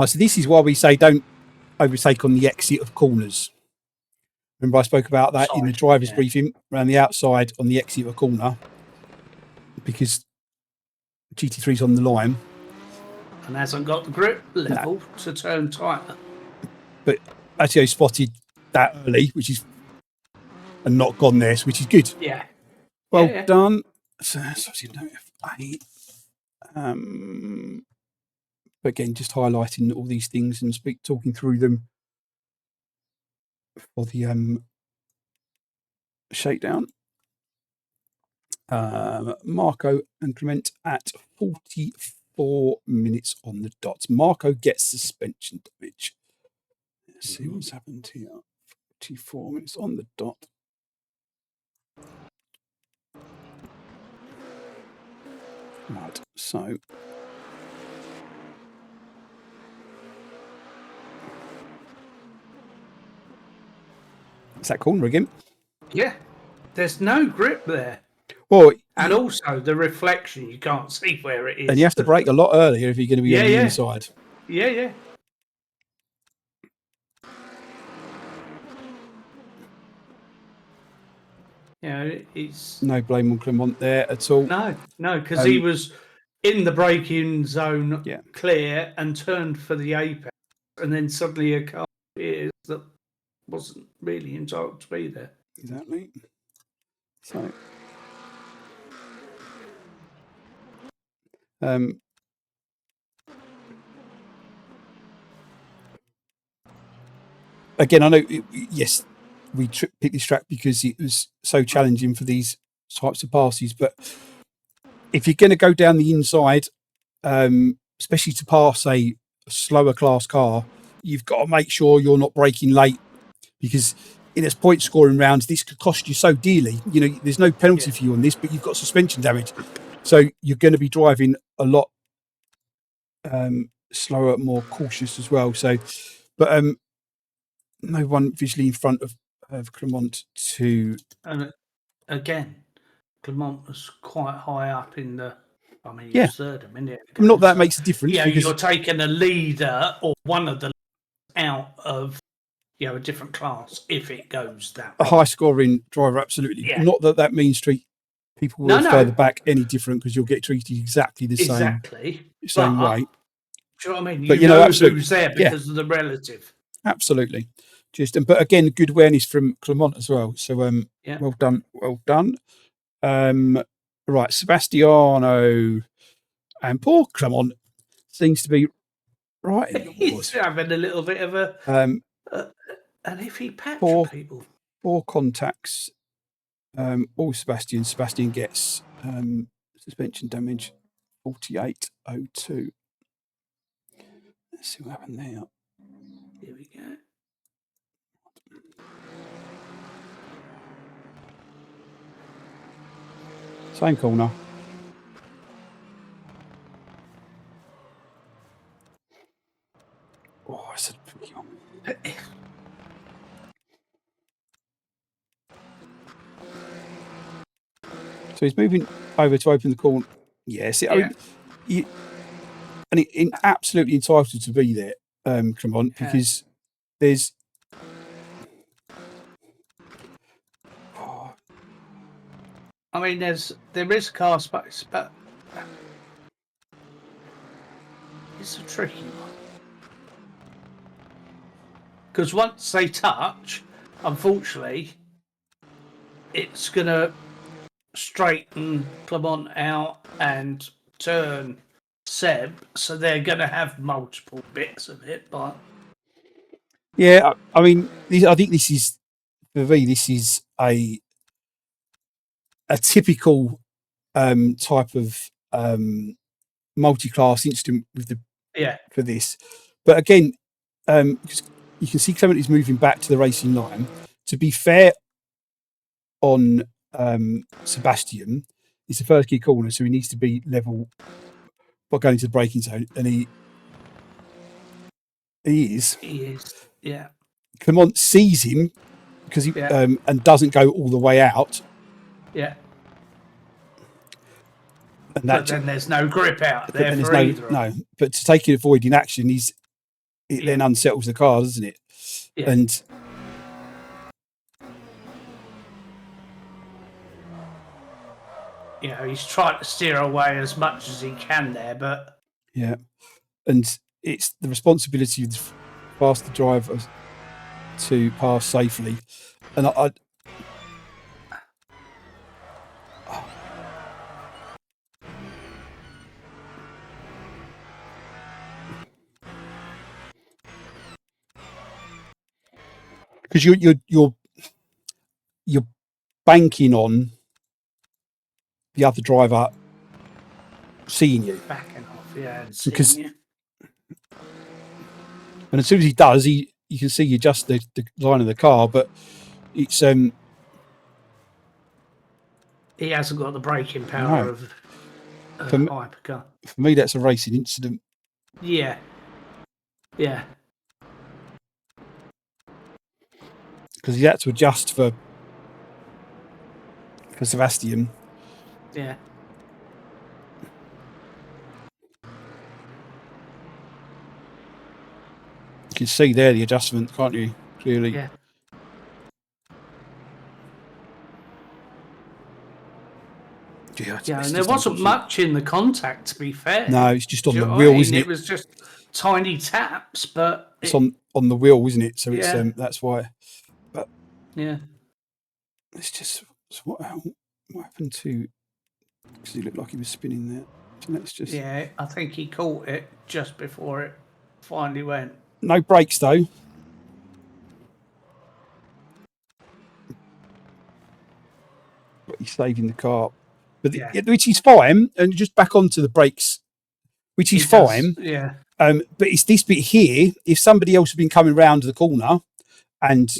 A: So this is why we say don't overtake on the exit of corners. Remember I spoke about that in the driver's briefing, around the outside on the exit of a corner, because GT3's on the line.
B: And hasn't got the grip level to turn tighter.
A: But Matteo spotted that early, and not gone there, which is good.
B: Yeah.
A: Well done. So that's obviously no F8. But again, just highlighting all these things and talking through them for the shakedown. Marco and Clement at 44 minutes on the dot. Marco gets suspension damage. Let's see what's happened here. 44 minutes on the dot. Right, so it's that corner again.
B: Yeah, there's no grip there.
A: Well,
B: and also the reflection, you can't see where it is.
A: And you have to brake a lot earlier if you're going to be on the inside.
B: Yeah. It's
A: no blame on Clement there at all.
B: No, because he was in the braking zone, clear, and turned for the apex, and then suddenly a car appears that wasn't really entitled to be there.
A: Exactly. So, again, I know, yes, we picked this track because it was so challenging for these types of passes. But if you're going to go down the inside, especially to pass a slower class car, you've got to make sure you're not braking late, because in its point scoring rounds, this could cost you so dearly. You know, there's no penalty for you on this, but you've got suspension damage. So you're going to be driving a lot slower, more cautious as well. So, but no one visually in front of Clement to.
B: And again, Clement was quite high up in the I mean, you third them, innit?
A: Not that makes a difference.
B: Yeah,
A: because
B: you're taking a leader or one of the out of a different class if it goes that way.
A: A high scoring driver, absolutely.
B: Yeah.
A: Not that means treat people who are further back any different, because you'll get treated exactly the same way.
B: Do you know what I mean?
A: But
B: you know who's there because of the relative.
A: Absolutely. But again, good awareness from Clement as well. So well done. Right, Sebastiano and poor Clement seems to be right.
B: He's having a little bit of a an iffy patch for people.
A: 4 contacts. All Sebastian gets suspension damage 48.02. Let's see what happened there.
B: Here we go.
A: Same corner. Oh, I said tricky one. So he's moving over to open the corner. Yes, absolutely entitled to be there, Clement, because there's.
B: I mean, there is car space, but it's a tricky one. Because once they touch, unfortunately, it's going to straighten Clement out and turn Seb, so they're going to have multiple bits of it. But
A: yeah, I mean, I think this is, for me, this is a typical type of multi-class incident with for this. But again, because you can see Clement is moving back to the racing line. To be fair on Sebastian, it's the first key corner, so he needs to be level by going to the braking zone, and he is.
B: Yeah.
A: Clement sees him because he and doesn't go all the way out.
B: Yeah.
A: And
B: but then there's no grip out there for either.
A: No, but to take it avoiding action, it then unsettles the car, doesn't it?
B: Yeah.
A: And
B: he's trying to steer away as much as he can there, but
A: and it's the responsibility of the faster driver to pass safely, and because you're banking on the other driver seeing you,
B: backing off, and
A: because
B: you.
A: And as soon as he does, you can see you adjust the line of the car, but it's
B: he hasn't got the braking power of a hypercar.
A: For me, that's a racing incident.
B: Yeah.
A: Because he had to adjust for Sebastian.
B: Yeah.
A: You can see there the adjustment, can't you? Clearly.
B: Yeah. And there wasn't much in the contact, to be fair.
A: No, it's just on the wheel, isn't it?
B: It was just tiny taps, but
A: it's on the wheel, isn't it? So it's that's why. But it's just what happened to? Because he looked like he was spinning there. So let's just.
B: Yeah, I think he caught it just before it finally went.
A: No brakes though. But he's saving the car. But which is fine, and just back onto the brakes, which is fine. But it's this bit here. If somebody else has been coming round the corner, and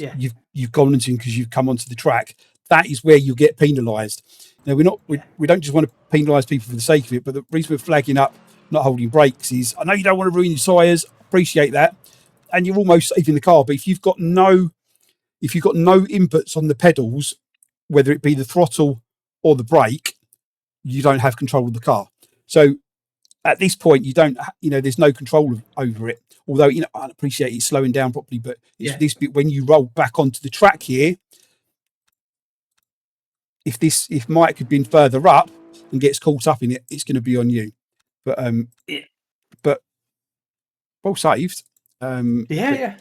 A: you've gone into him because you've come onto the track, that is where you get penalised. Now we don't just want to penalise people for the sake of it, but the reason we're flagging up not holding brakes is I know you don't want to ruin your tyres. Appreciate that, and you're almost saving the car. But if you've got no inputs on the pedals, whether it be the throttle or the brake, you don't have control of the car. So at this point, you don't, there's no control over it. Although, I appreciate it slowing down properly, but it's this bit when you roll back onto the track here. If Mike had been further up and gets caught up in it, it's going to be on you. But but well saved.
B: Yeah,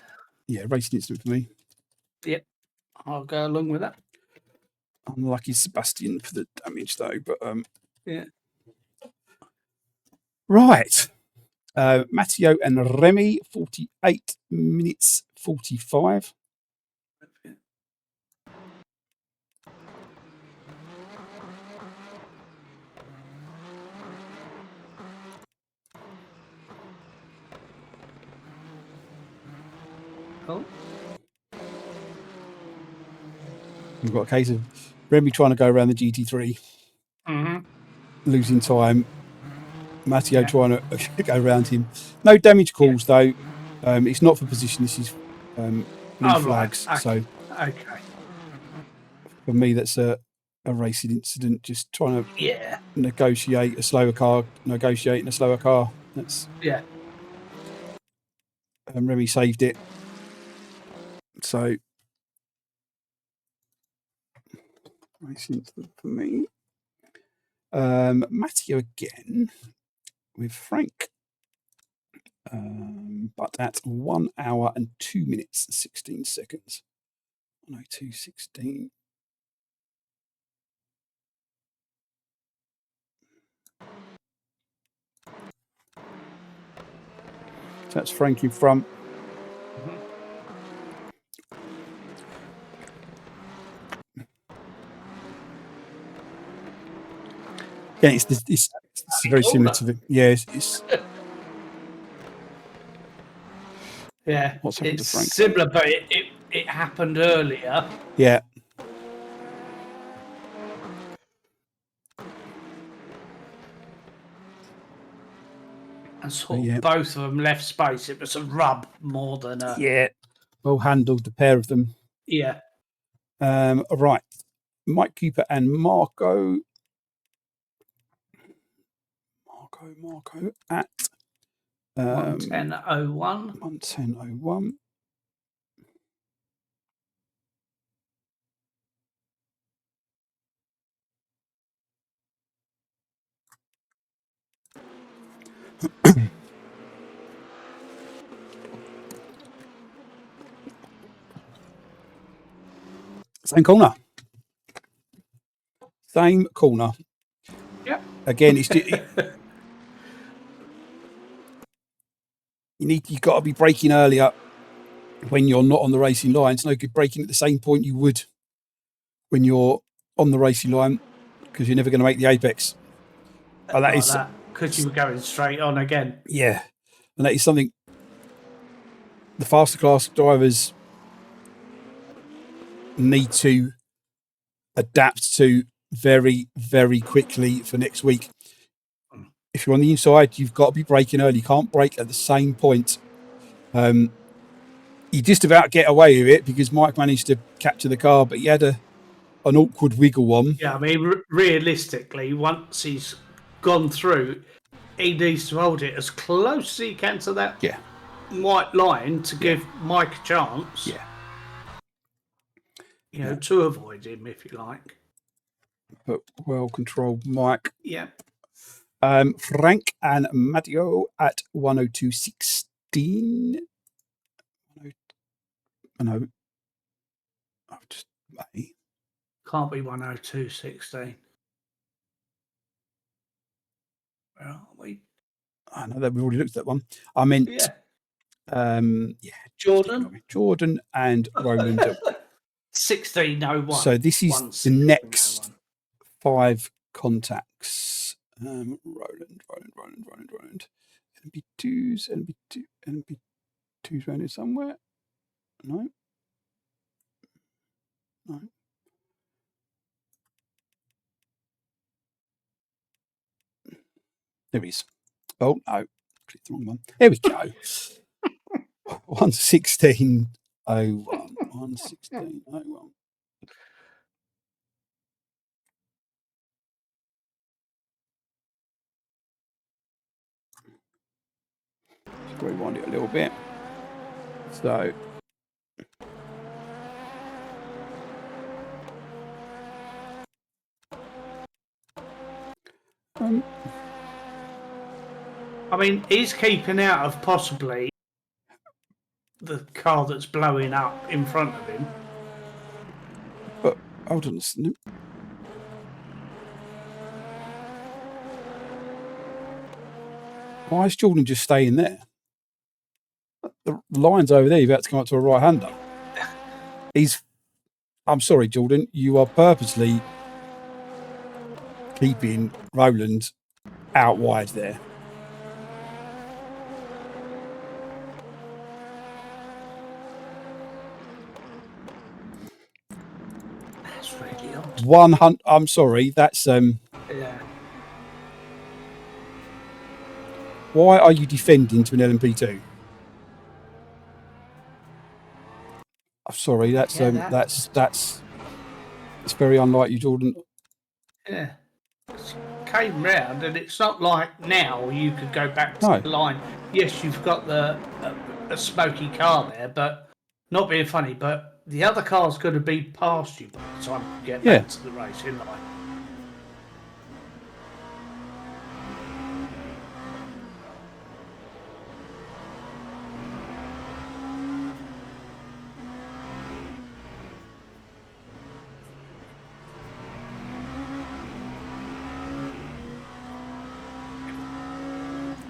A: racing incident for me.
B: Yep, I'll go along with that.
A: Unlucky Sebastian for the damage though, but
B: yeah.
A: Right. Matteo and Remy, 48 minutes 45.
B: Cool.
A: We've got a case of Remy trying to go around the GT3, losing time. Matteo trying to go around him. No damage calls though. It's not for position. This is blue flags.
B: Right.
A: So for me, that's a racing incident. Just trying to negotiate a slower car. Negotiating a slower car. That's Remy saved it. So racing incident for me. Matteo again with Frank. But at 1 hour and 2 minutes 16 seconds. 1:02:16. So that's Frank in front. Yeah, it's very similar to the it's
B: yeah.
A: What's happened to Frank?
B: Similar, but it happened earlier.
A: Yeah.
B: And sort of both of them left space. It was a rub more than a
A: well handled, the pair of them.
B: Yeah.
A: Right. Mike Cooper and Marco at
B: 1:10:01.
A: 1:10:01. Same corner.
B: Yep.
A: Again, it's you've got to be braking earlier when you're not on the racing line. It's no good braking at the same point you would when you're on the racing line, because you're never going to make the apex. And that is
B: because you were going straight on again.
A: Yeah, and that is something the faster class drivers need to adapt to very, very quickly for next week. If you're on the inside, you've got to be braking early. You can't brake at the same point. You just about get away with it because Mike managed to capture the car, but he had an awkward wiggle on.
B: Yeah, I mean, realistically, once he's gone through, he needs to hold it as close as he can to that white line to give Mike a chance.
A: Yeah.
B: You know, to avoid him, if you like.
A: But well-controlled Mike.
B: Yeah.
A: Frank and Matteo at 1:02:16. No.
B: Can't be 1:02:16. Where are we?
A: I know that we've already looked at that one. I meant, Jordan and Roland.
B: 16:01.
A: So this is the next 5 contacts. Roland. NB2s around here somewhere. No. There he is. Oh no, clicked the wrong one. There we go. 1:16:01. 1:16:01. rewind it a little bit. So
B: I mean, he's keeping out of possibly the car that's blowing up in front of him.
A: but hold on. Why is Jordan just staying there? The line's over there. You've had to come up to a right-hander. I'm sorry, Jordan. You are purposely keeping Roland out wide there.
B: That's really odd.
A: 100. I'm sorry. That's
B: Yeah.
A: Why are you defending to an LMP2? I'm sorry. That's it's very unlike you, Jordan.
B: Yeah. Came round, and it's not like now you could go back to the line. Yes, you've got a smoky car there, but not being funny, but the other car's going to be past you by the time you get back to the racing line.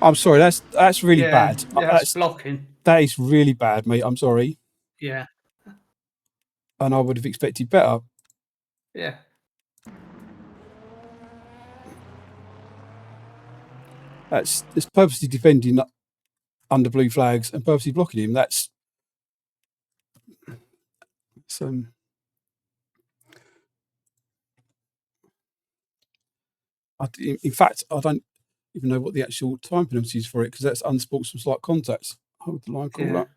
A: I'm sorry. That's really bad.
B: That's blocking.
A: That is really bad, mate. I'm sorry.
B: Yeah.
A: And I would have expected better.
B: Yeah.
A: It's purposely defending under blue flags and purposely blocking him. That's in fact, I don't even know what the actual time penalty is for it, because that's unsportsmanlike contact. Hold the line call up.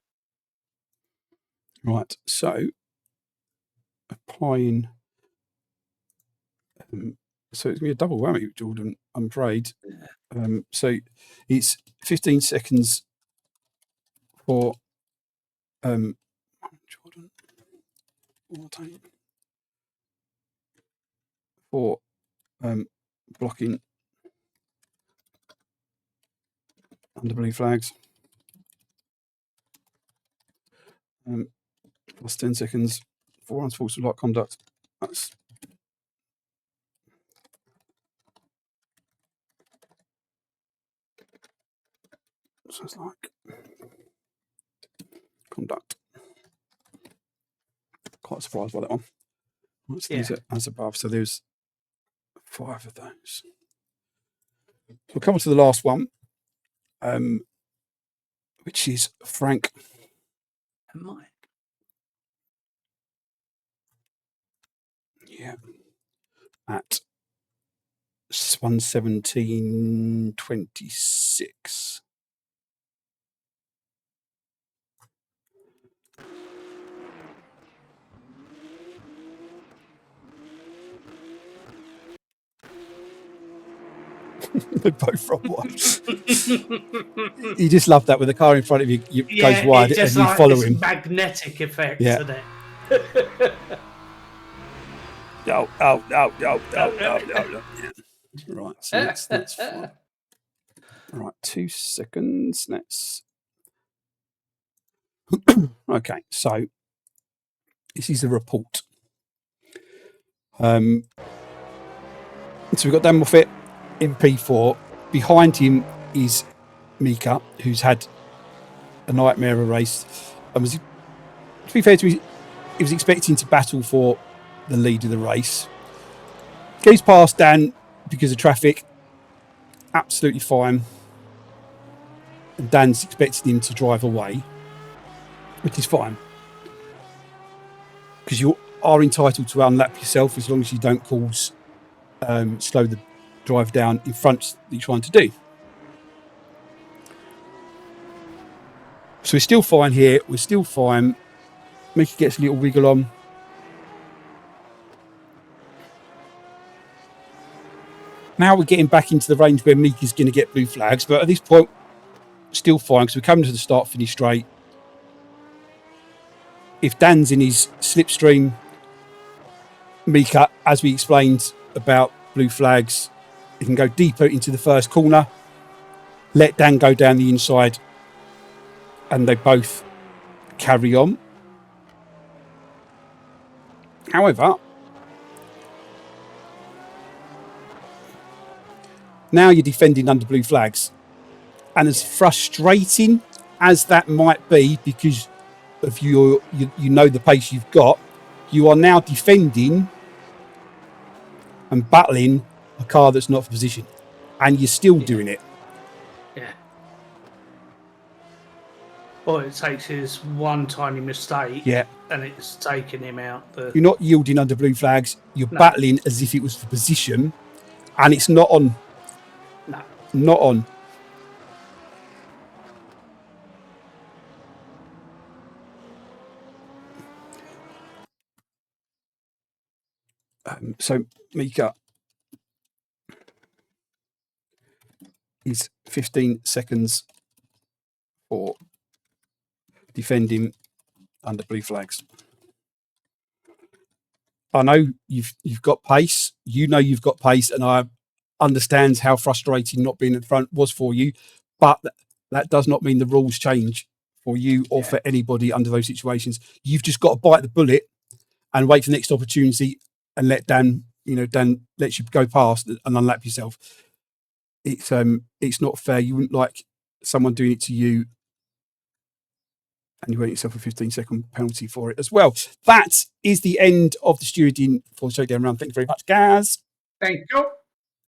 A: Right, so applying. So it's going to be a double whammy, Jordan, I'm afraid. So it's 15 seconds for Jordan. For blocking under blue flags. Plus 10 seconds for unsportsmanlike conduct. That's sounds like conduct. Quite surprised by that one. Let's use it as above. So there's 5 of those. We'll come on to the last one, which is Frank
B: and Mike.
A: Yeah. At 1:17:26. They both from one. You just love that when the car in front of you goes wide and you follow him.
B: Magnetic effect, isn't it?
A: No. Right, so that's fine. Right, 2 seconds. Let's. Okay, so this is a report. So we've got Dan Moffat in P4. Behind him is Mika, who's had a nightmare of a race. And to be fair to me, he was expecting to battle for the lead of the race. Goes past Dan because of traffic. Absolutely fine. And Dan's expecting him to drive away, which is fine, because you are entitled to unlap yourself as long as you don't cause slow the drive down in front that you're trying to do. So we're still fine here. We're still fine. Mickey gets a little wiggle on. Now we're getting back into the range where Mickey's going to get blue flags, but at this point, still fine because we're coming to the start, finish straight. If Dan's in his slipstream, Mika, as we explained about blue flags, he can go deeper into the first corner, let Dan go down the inside, and they both carry on. However, now you're defending under blue flags, and as frustrating as that might be, because of you know the pace you've got, you are now defending and battling a car that's not for position, and you're still doing it.
B: Yeah. All it takes is one tiny mistake, and it's taking him out.
A: You're not yielding under blue flags. You're battling as if it was for position, and it's not on.
B: No.
A: Not on. So Mika is 15 seconds for defending under blue flags. I know you've got pace. You know you've got pace, and I understand how frustrating not being in front was for you. But that does not mean the rules change for you or for anybody under those situations. You've just got to bite the bullet and wait for the next opportunity and let Dan, Dan lets you go past and unlap yourself. It's not fair. You wouldn't like someone doing it to you, and you earn yourself a 15-second penalty for it as well. That is the end of the stewarding for the Shakedown round. Thank you very much, Gaz.
B: Thank you.